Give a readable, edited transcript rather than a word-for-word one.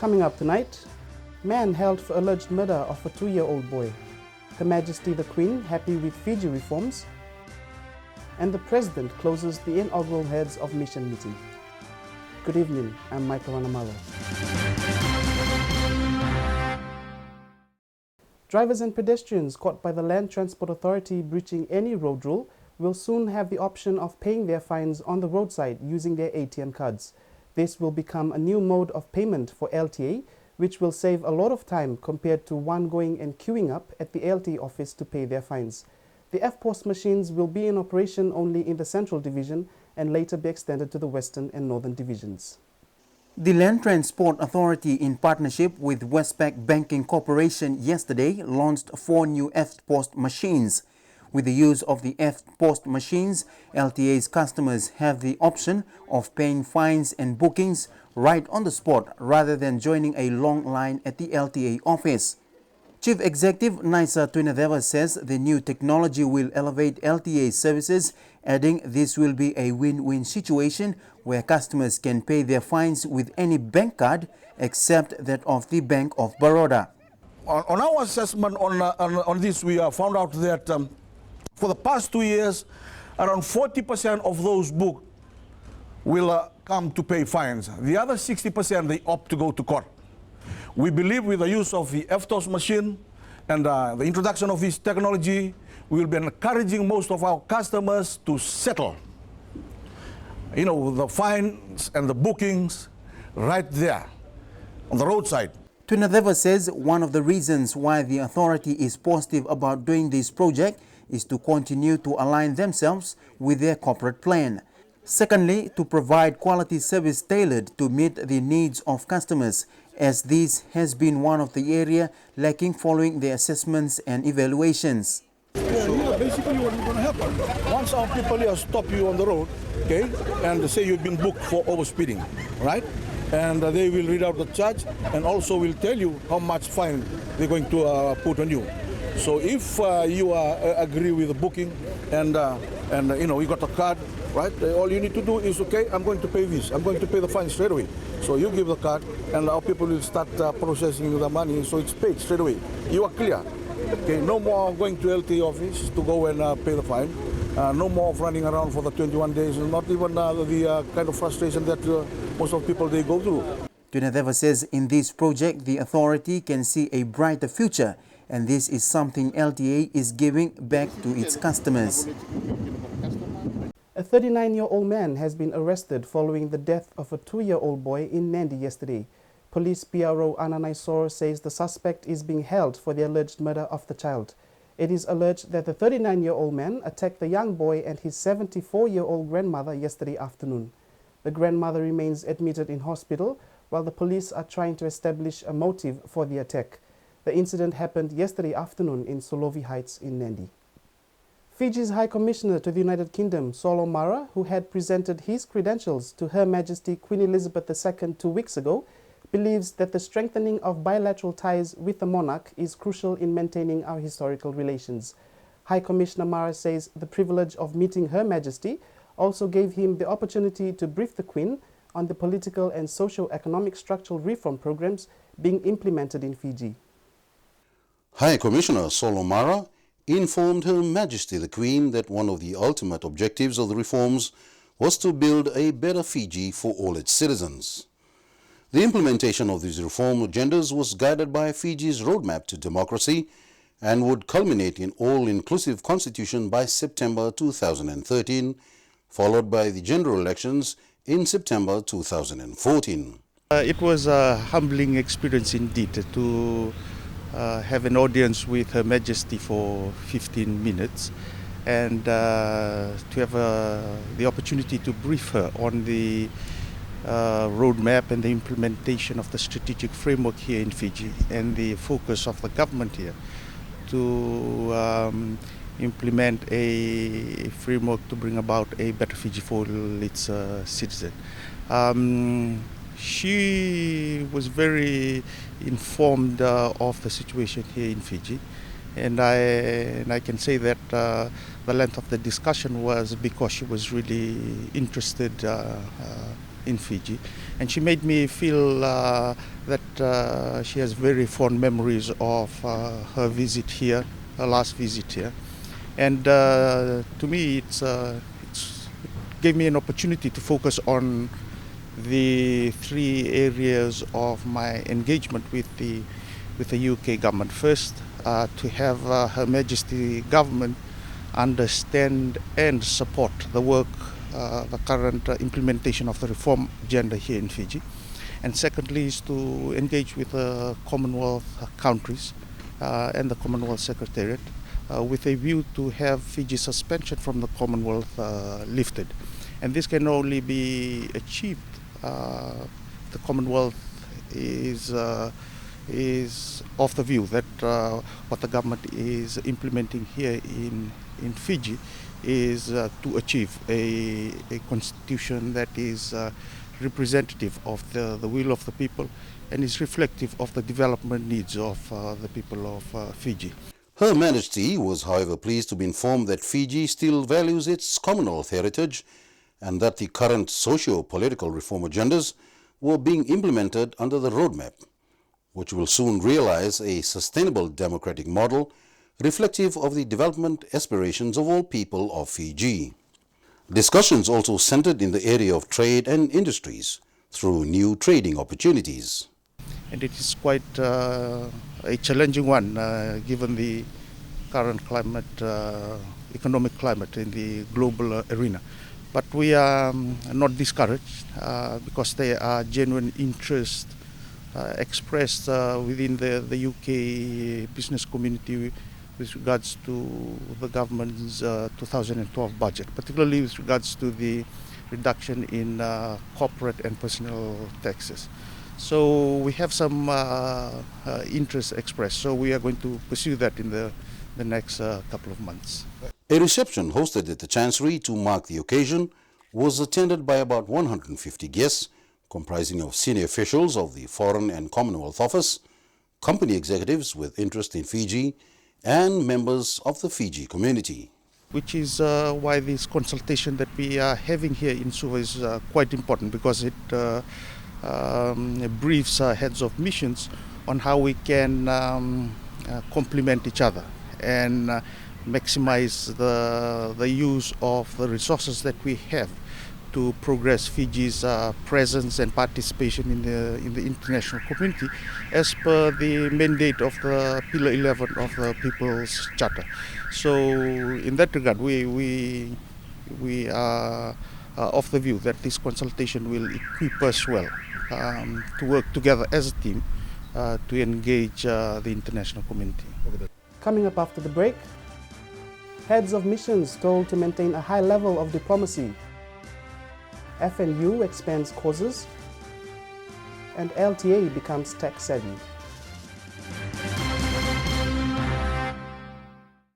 Coming up tonight, man held for alleged murder of a 2-year-old boy. Her Majesty the Queen happy with Fiji Reforms. And the President closes the inaugural Heads of Mission meeting. Good evening, I'm Michael Anamalo. Drivers and pedestrians caught by the Land Transport Authority breaching any road rule will soon have the option of paying their fines on the roadside using their ATM cards. This will become a new mode of payment for LTA, which will save a lot of time compared to one going and queuing up at the LTA office to pay their fines. The FPOS machines will be in operation only in the Central Division and later be extended to the Western and Northern Divisions. The Land Transport Authority, in partnership with Westpac Banking Corporation, yesterday launched 4 new FPOS machines. With the use of the FPOS machines, LTA's customers have the option of paying fines and bookings right on the spot rather than joining a long line at the LTA office. Chief Executive Naisa Twinadeva says the new technology will elevate LTA services, adding this will be a win-win situation where customers can pay their fines with any bank card except that of the Bank of Baroda. On our assessment on this, we found out that for the past 2 years, around 40% of those booked will come to pay fines. The other 60%, they opt to go to court. We believe with the use of the FPOS machine and the introduction of this technology, we will be encouraging most of our customers to settle, the fines and the bookings right there on the roadside. Twinadeva says one of the reasons why the authority is positive about doing this project is to continue to align themselves with their corporate plan. Secondly, to provide quality service tailored to meet the needs of customers, as this has been one of the area lacking following the assessments and evaluations. Basically what is going to happen, once our people here stop you on the road, okay, and say you've been booked for overspeeding, right? And they will read out the charge and also will tell you how much fine they're going to put on you. So if you agree with the booking and you got the card, right? All you need to do is, okay, I'm going to pay this. I'm going to pay the fine straight away. So you give the card and our people will start processing the money, so it's paid straight away. You are clear. Okay, no more going to LTA office to go and pay the fine. No more of running around for the 21 days, not even the kind of frustration that most of people they go through. Twinadeva says in this project, the authority can see a brighter future, and this is something LTA is giving back to its customers. A 39-year-old man has been arrested following the death of a 2-year-old boy in Nandi yesterday. Police PRO Ananaisor says the suspect is being held for the alleged murder of the child. It is alleged that the 39-year-old man attacked the young boy and his 74-year-old grandmother yesterday afternoon. The grandmother remains admitted in hospital while the police are trying to establish a motive for the attack. The incident happened yesterday afternoon in Solovi Heights in Nandi. Fiji's High Commissioner to the United Kingdom, Saul O'Mara, who had presented his credentials to Her Majesty Queen Elizabeth II 2 weeks ago, believes that the strengthening of bilateral ties with the monarch is crucial in maintaining our historical relations. High Commissioner Mara says the privilege of meeting Her Majesty also gave him the opportunity to brief the Queen on the political and socio-economic structural reform programs being implemented in Fiji. High Commissioner Saul O'Mara informed Her Majesty the Queen that one of the ultimate objectives of the reforms was to build a better Fiji for all its citizens. The implementation of these reform agendas was guided by Fiji's roadmap to democracy and would culminate in all-inclusive constitution by September 2013, followed by the general elections in September 2014. It was a humbling experience indeed to have an audience with Her Majesty for 15 minutes and to have the opportunity to brief her on the roadmap and the implementation of the strategic framework here in Fiji and the focus of the government here to implement a framework to bring about a better Fiji for its citizens. She was very informed of the situation here in Fiji, and I can say that the length of the discussion was because she was really interested in Fiji, and she made me feel that she has very fond memories of her visit here, her last visit here, and to me it gave me an opportunity to focus on the three areas of my engagement with the UK government. First, to have Her Majesty government understand and support the work, the current implementation of the reform agenda here in Fiji. And secondly is to engage with the Commonwealth countries and the Commonwealth Secretariat with a view to have Fiji's suspension from the Commonwealth lifted. And this can only be achieved. The Commonwealth is of the view that what the government is implementing here in Fiji is to achieve a constitution that is representative of the will of the people and is reflective of the development needs of the people of Fiji. Her Majesty was, however, pleased to be informed that Fiji still values its Commonwealth heritage and that the current socio-political reform agendas were being implemented under the roadmap, which will soon realize a sustainable democratic model reflective of the development aspirations of all people of Fiji. Discussions also centered in the area of trade and industries through new trading opportunities. And it is quite a challenging one given the current climate, economic climate in the global arena. But we are not discouraged because there are genuine interest expressed within the UK business community with regards to the government's 2012 budget, particularly with regards to the reduction in corporate and personal taxes. So we have some interest expressed, so we are going to pursue that in the next couple of months. A reception hosted at the Chancery to mark the occasion was attended by about 150 guests, comprising of senior officials of the Foreign and Commonwealth Office, company executives with interest in Fiji, and members of the Fiji community. Which is why this consultation that we are having here in Suva is quite important, because it briefs heads of missions on how we can complement each other and maximize the use of the resources that we have to progress Fiji's presence and participation in the international community as per the mandate of the Pillar 11 of the People's Charter. So in that regard, we are of the view that this consultation will equip us well to work together as a team to engage the international community. Coming up after the break, heads of missions told to maintain a high level of diplomacy. FNU expands courses, and LTA becomes tech savvy.